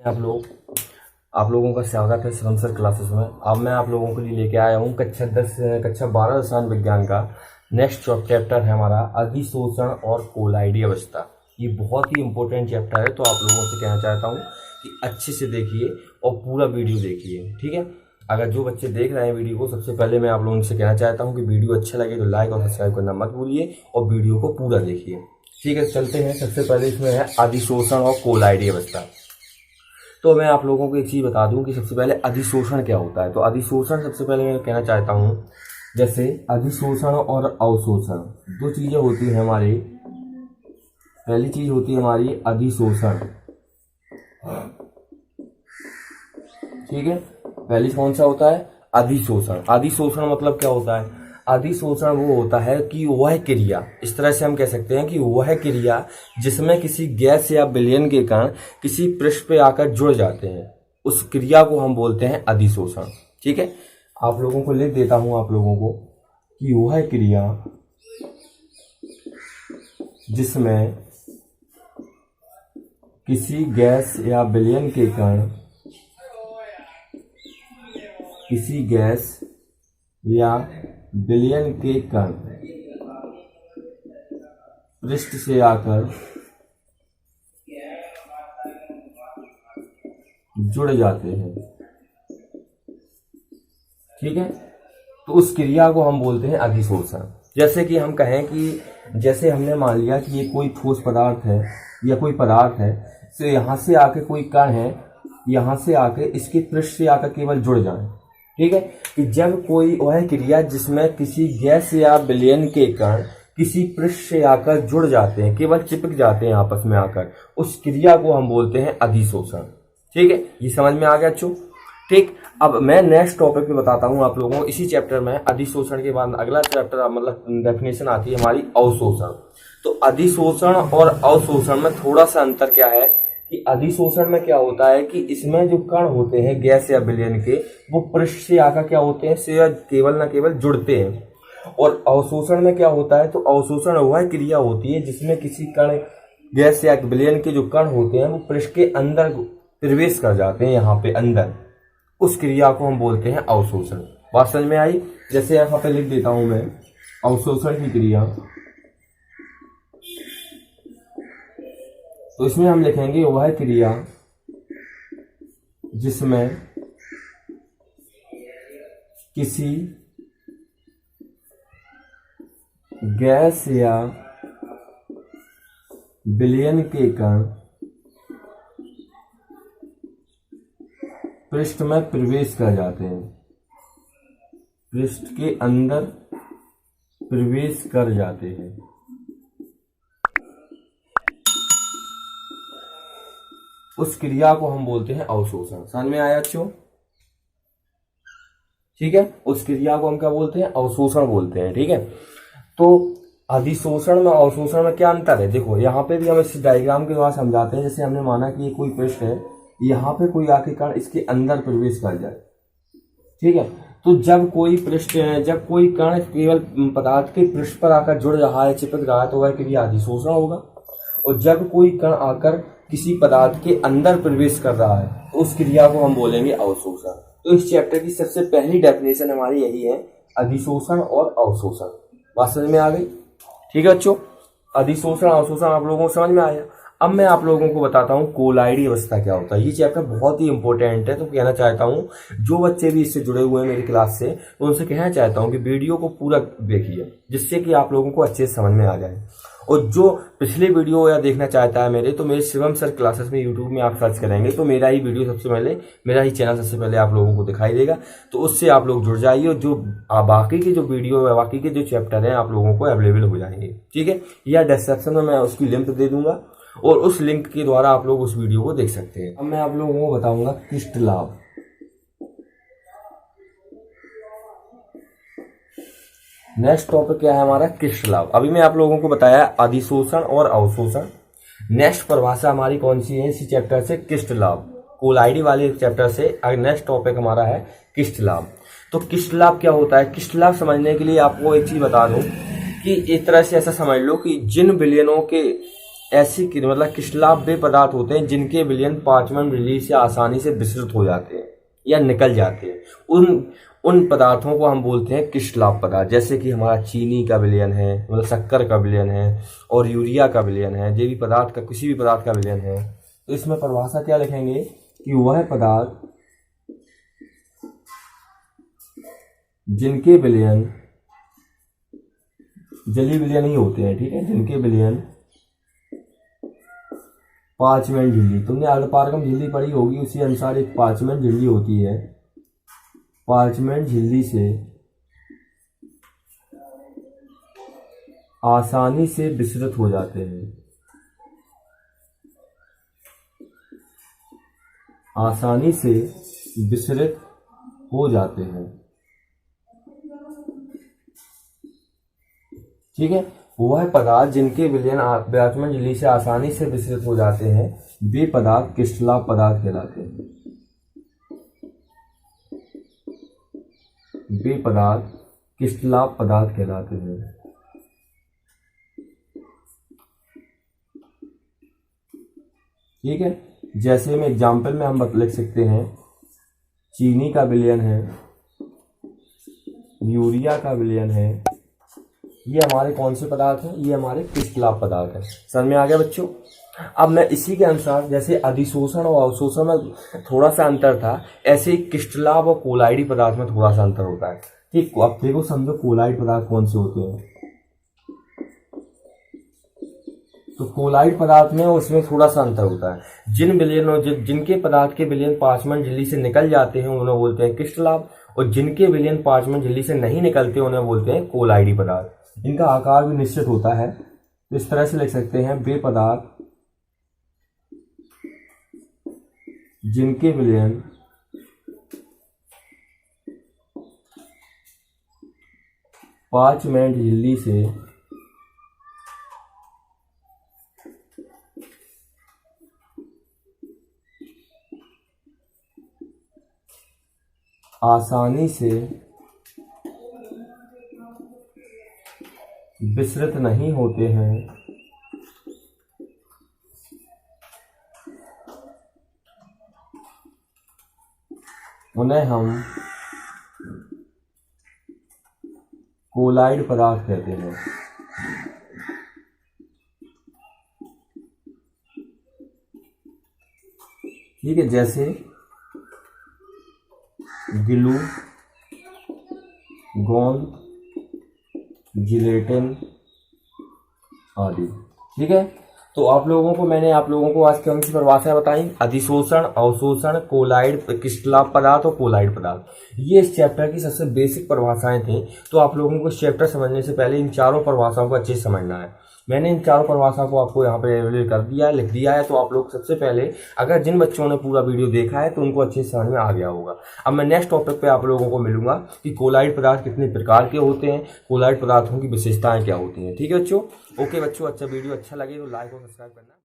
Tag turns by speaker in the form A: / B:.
A: आप लोगों का स्वागत है श्रम सर क्लासेस में। अब मैं आप लोगों के लिए लेके आया हूँ कक्षा 12 रसायन विज्ञान का नेक्स्ट चैप्टर है हमारा अधिशोषण और कोलाइडी अवस्था। ये बहुत ही इंपॉर्टेंट चैप्टर है, तो आप लोगों से कहना चाहता हूँ कि अच्छे से देखिए और पूरा वीडियो देखिए, ठीक है। अगर जो बच्चे देख रहे हैं वीडियो को, सबसे पहले मैं आप लोगों से कहना चाहता हूँ कि वीडियो अच्छा लगे तो लाइक और सब्सक्राइब करना मत भूलिए और वीडियो को पूरा देखिए, ठीक है। चलते हैं। सबसे पहले इसमें है अधिशोषण और कोलाइडी अवस्था। तो मैं आप लोगों को एक चीज़ बता दूं कि सबसे पहले अधिशोषण क्या होता है। तो अधिशोषण सबसे पहले मैं कहना चाहता हूं, जैसे अधिशोषण और अवशोषण दो चीज़ें होती हैं हमारी। पहली चीज़ होती है हमारी अधिशोषण, ठीक है। पहली कौन सा होता है? अधिशोषण। अधिशोषण मतलब क्या होता है? अधिशोषण वो होता है कि वह क्रिया, इस तरह से हम कह सकते हैं कि वह क्रिया जिसमें किसी गैस या विलयन के कण किसी पृष्ठ पे आकर जुड़ जाते हैं, उस क्रिया को हम बोलते हैं अधिशोषण, ठीक है। आप लोगों को लिख देता हूं आप लोगों को कि वह क्रिया जिसमें किसी गैस या विलयन के कण किसी गैस या विलयन के कण पृष्ठ से आकर जुड़ जाते हैं, ठीक है। तो उस क्रिया को हम बोलते हैं अधिशोषण। जैसे कि हम कहें कि जैसे हमने मान लिया कि ये कोई ठोस पदार्थ है या कोई पदार्थ है, तो यहाँ से आके कोई कण है, यहाँ से आके इसके पृष्ठ से आकर केवल जुड़ जाए, ठीक है। कि जब कोई वह क्रिया जिसमें किसी गैस या विलयन के कण किसी पृष्ठ से आकर जुड़ जाते हैं, केवल चिपक जाते हैं आपस में आकर, उस क्रिया को हम बोलते हैं अधिशोषण, ठीक है। ये समझ में आ गया बच्चों, ठीक। अब मैं नेक्स्ट टॉपिक पे बताता हूँ आप लोगों को। इसी चैप्टर में अधिशोषण के बाद अगला चैप्टर मतलब डेफिनेशन आती है हमारी अवशोषण। तो अधिशोषण और अवशोषण में थोड़ा सा अंतर क्या है कि अधिशोषण में क्या होता है कि इसमें जो कण होते हैं गैस या विलयन के, वो पृष्ठ से आकर क्या होते हैं, से केवल न केवल जुड़ते हैं। और अवशोषण में क्या होता है, तो अवशोषण वह क्रिया होती है जिसमें किसी कण गैस या विलयन के जो कण होते हैं वो पृष्ठ के अंदर प्रवेश कर जाते हैं, यहाँ पे अंदर, उस क्रिया को हम बोलते हैं अवशोषण। बात समझ में आई? जैसे यहाँ पे लिख देता हूं मैं अवशोषण की क्रिया। तो इसमें हम लिखेंगे वह क्रिया जिसमें किसी गैस या विलयन के कण पृष्ठ में प्रवेश कर जाते हैं, पृष्ठ के अंदर प्रवेश कर जाते हैं, उस क्रिया को हम बोलते हैं अवशोषण। समझ में आया बच्चों? ठीक है, उस क्रिया को हम क्या बोलते हैं? अवशोषण बोलते हैं, ठीक है। तो अधिशोषण में अवशोषण में क्या अंतर है? देखो यहाँ पे भी हम इस डायग्राम के द्वारा समझाते हैं। जैसे हमने माना कि ये कोई पृष्ठ है, यहाँ पे कोई आके कण इसके अंदर प्रवेश कर जाए, ठीक है। तो जब कोई कण केवल पदार्थ के पृष्ठ पर आकर जुड़ रहा है, चिपक रहा है, तो वह क्रिया अधिशोषण होगा। और जब कोई कण आकर किसी पदार्थ के अंदर प्रवेश कर रहा है, तो उस क्रिया को हम बोलेंगे अवशोषण। तो इस चैप्टर की सबसे पहली डेफिनेशन हमारी यही है, अधिशोषण और अवशोषण। बात समझ में आ गई? ठीक है बच्चों, अधिशोषण अवशोषण आप लोगों को समझ में आया। अब मैं आप लोगों को बताता हूँ कोलाइडी अवस्था क्या होता है। ये चैप्टर बहुत ही इंपॉर्टेंट है, तो कहना चाहता हूँ जो बच्चे भी इससे जुड़े हुए हैं मेरी क्लास से, तो उनसे कहना चाहता हूँ कि वीडियो को पूरा देखिए, जिससे कि आप लोगों को अच्छे से समझ में आ जाए। और जो पिछले वीडियो या देखना चाहता है मेरे, तो मेरे शिवम सर क्लासेस में यूट्यूब में आप सर्च करेंगे तो मेरा ही वीडियो सबसे पहले, मेरा ही चैनल सबसे पहले आप लोगों को दिखाई देगा। तो उससे आप लोग जुड़ जाइए और जो बाकी के जो वीडियो है, बाकी के जो चैप्टर हैं, आप लोगों को अवेलेबल हो जाएंगे, ठीक है। या डिस्क्रिप्शन में मैं उसकी लिंक दे दूंगा और उस लिंक के द्वारा आप लोग उस वीडियो को देख सकते हैं। अब मैं आप लोगों को बताऊंगा किष्ट लाभ। नेक्स्ट टॉपिक क्या है हमारा? किष्ट लाभ। अभी मैं आप लोगों को बताया अधिशोषण और अवशोषण। नेक्स्ट परिभाषा हमारी कौन सी है इसी चैप्टर से? किष्ट लाभ। कोलाइडी वाले चैप्टर से नेक्स्ट टॉपिक हमारा है किष्ट लाभ। तो किष्ट लाभ क्या होता है? किष्ट लाभ समझने के लिए आपको एक चीज बता दूं कि एक तरह से ऐसा समझ लो कि जिन विलयनों के ऐसी मतलब क्रिस्टलाभ वे पदार्थ होते हैं जिनके विलयन पांचवें झिल्ली से आसानी से विसरित हो जाते हैं या निकल जाते हैं। उन पदार्थों को हम बोलते हैं क्रिस्टलाभ पदार्थ। जैसे कि हमारा चीनी का विलयन है, मतलब शक्कर का विलयन है, और यूरिया का विलयन है, जो भी पदार्थ का किसी भी पदार्थ का विलयन है। तो इसमें परिभाषा क्या लिखेंगे कि वह पदार्थ जिनके विलयन जलीय विलयन ही होते हैं, ठीक है, जिनके विलयन पांचवें झिल्ली, तुमने अर्धपारगम झिल्ली पढ़ी होगी, उसी अनुसार एक पांचवें झिल्ली होती है, पांचवें झिल्ली से आसानी से विसरित हो जाते हैं, आसानी से विसरित हो जाते हैं, ठीक है। वह पदार्थ जिनके विलयन पांचवें झिल्ली से आसानी से विसरित हो जाते हैं वे पदार्थ क्रिस्टलाभ पदार्थ कहलाते हैं। वे पदार्थ क्रिस्टलाभ पदार्थ कहलाते हैं। ठीक है, जैसे में एग्जाम्पल में हम लिख सकते हैं, चीनी का विलयन है, यूरिया का विलयन है, ये हमारे कौन से पदार्थ हैं? ये हमारे क्रिस्टलाभ पदार्थ हैं। समझ में आ गया बच्चों? अब मैं इसी के अनुसार, जैसे अधिशोषण और अवशोषण में थोड़ा सा अंतर था, ऐसे ही क्रिस्टलाभ और कोलाइडी पदार्थ में थोड़ा सा अंतर होता है। ठीक, अब देखो समझो कोलाइड पदार्थ कौन से होते हैं। तो कोलाइड पदार्थ में उसमें थोड़ा सा अंतर होता है। जिनके पदार्थ के विलयन पांचवें झिल्ली से निकल जाते हैं उन्हें बोलते हैं क्रिस्टलाभ, और जिनके विलयन पांचवें झिल्ली से नहीं निकलते उन्हें बोलते हैं कोलाइडी पदार्थ। इनका आकार भी निश्चित होता है, तो इस तरह से लिख सकते हैं, वे पदार्थ जिनके विलयन पांचवें झिल्ली से आसानी से विसरित नहीं होते हैं, उन्हें हम कोलाइड पदार्थ कहते हैं। ठीक है, जैसे ग्लू, गोंद, जिलेटिन आदि। ठीक है, तो आप लोगों को आज कौन सी परिभाषाएं बताई? अधिशोषण, अवशोषण, कोलाइड, क्रिस्टलाभ पदार्थ और कोलाइड पदार्थ। ये इस चैप्टर की सबसे बेसिक परिभाषाएं थी। तो आप लोगों को इस चैप्टर समझने से पहले इन चारों परिभाषाओं को अच्छे से समझना है। मैंने इन चारों परिभाषाओं को आपको यहाँ पे अवेलेबल कर दिया है, लिख दिया है। तो आप लोग सबसे पहले, अगर जिन बच्चों ने पूरा वीडियो देखा है तो उनको अच्छे से समझ में आ गया होगा। अब मैं नेक्स्ट टॉपिक पे आप लोगों को मिलूंगा कि कोलाइड पदार्थ कितने प्रकार के होते हैं, कोलाइड पदार्थों की विशेषताएं क्या होती हैं। ठीक है बच्चों? ओके बच्चों, अच्छा वीडियो अच्छा लगे तो लाइक और सब्सक्राइब करना।